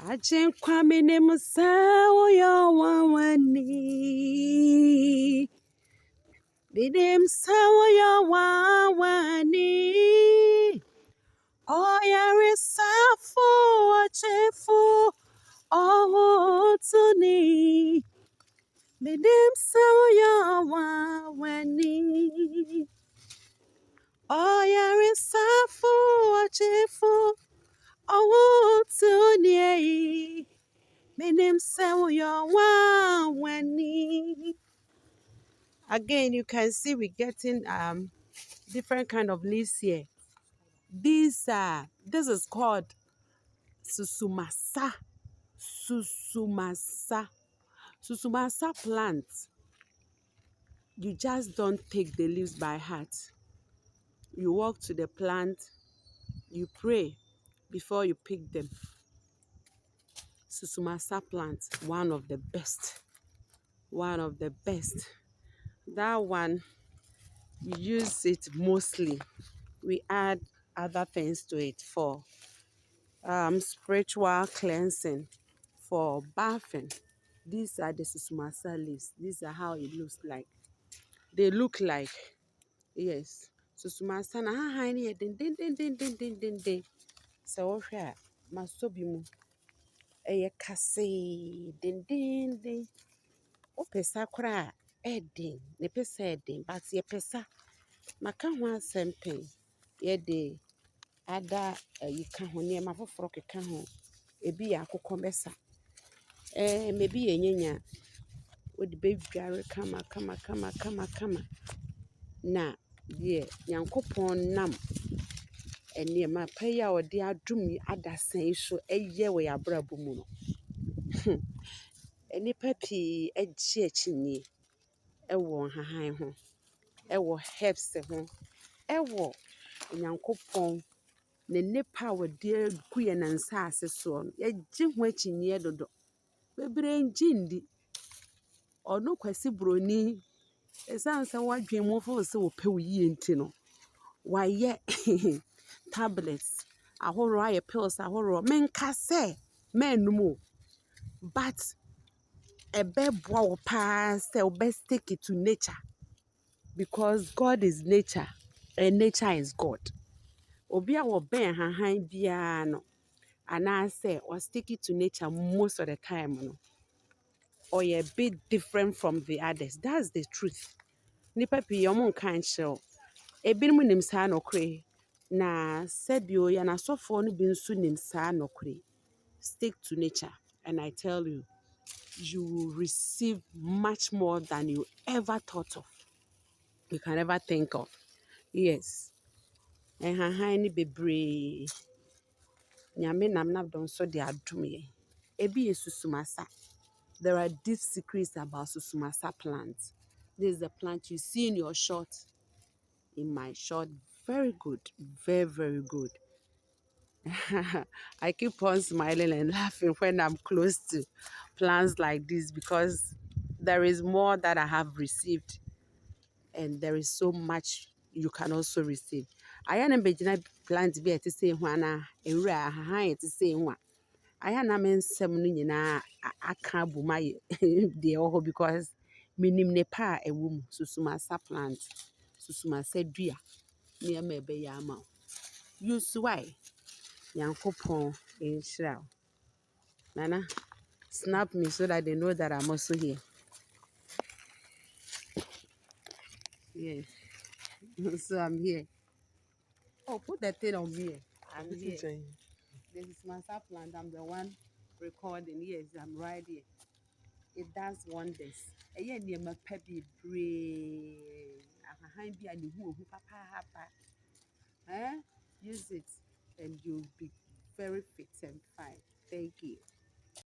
Ajen kwame ne musawo yo wawani. Bidem sawo yo wawani. Oya risafu ochefu ohutuni. Bidem sawo yo wawani. Oya risafu ochefu ohutuni. Bidem sawo yo wawani. Again, you can see we're getting different kind of leaves here. This is called susumasa. Susumasa plant. You just don't take the leaves by heart. You walk to the plant, you pray before you pick them. Susumasa plant, one of the best. One of the best. That one, you use it mostly. We add other things to it for spiritual cleansing, for bathing. These are the susumasa leaves. These are how it looks like. They look like, yes, susumasa na ha ni den. So here, masobimu. Eye kase den. O pesa kra edin. Ne pesa edin, but ye pesa maka ho asempin. Ye de ada you can ho ne ma foforo keka ho. Ebi ya akokọ besa. Maybe yenyanya with the baby kama. Na ye Nyankopon nam ene ma paya ode adumi adasan so eye we abrabo mu no. Eni papi eji echini ewo hahan ho. Ewo herbs ho. Ewo Nyankopon ne nepa wode kuye na nsa ase so no. Ye ji ho echini edodo. Bebre njindi ono kwasi broni esansa wadwen mu fo se wo pe wo yie nti no waye tablets ahoro aye pills ahoro menka se menumu but ebeboa wo pa se obe stick it to nature because God is nature and nature is God. Obi a wo ben hahan bia no ana say or stick it to nature most of the time no or you're a bit different from the others. That's the truth. Nipa pi yomo kan shell. Ebinom nim saa nokre. Na sebio ya na sofo no bi nso nim saa nokre. Stick to nature. And I tell you, you will receive much more than you ever thought of. You can ever think of. Yes. And ni bebre. Nyame nam na don so de adom ye. Ebi susumasa. There are deep secrets about susumasa plants. This is the plant you see in your short. In my short, very good, very good. I keep on smiling and laughing when I'm close to plants like this because there is more that I have received and there is so much you can also receive. I am a plant be to say one and to say one. I am a man seven I can't bo my dear because minim nepa a womb susumasa plant susumasa dua near me be yama. Use why Yankopon in Shroud. Nana, snap me so that they know that I'm also here. Yes. So I'm here. Oh, put that thing on me. I'm here. This is my plant. I'm the one recording. Yes, I'm right here. It does wonders. Eye near my peppy brain. I'm behind the who papa. Use it and you'll be very fit and fine. Thank you.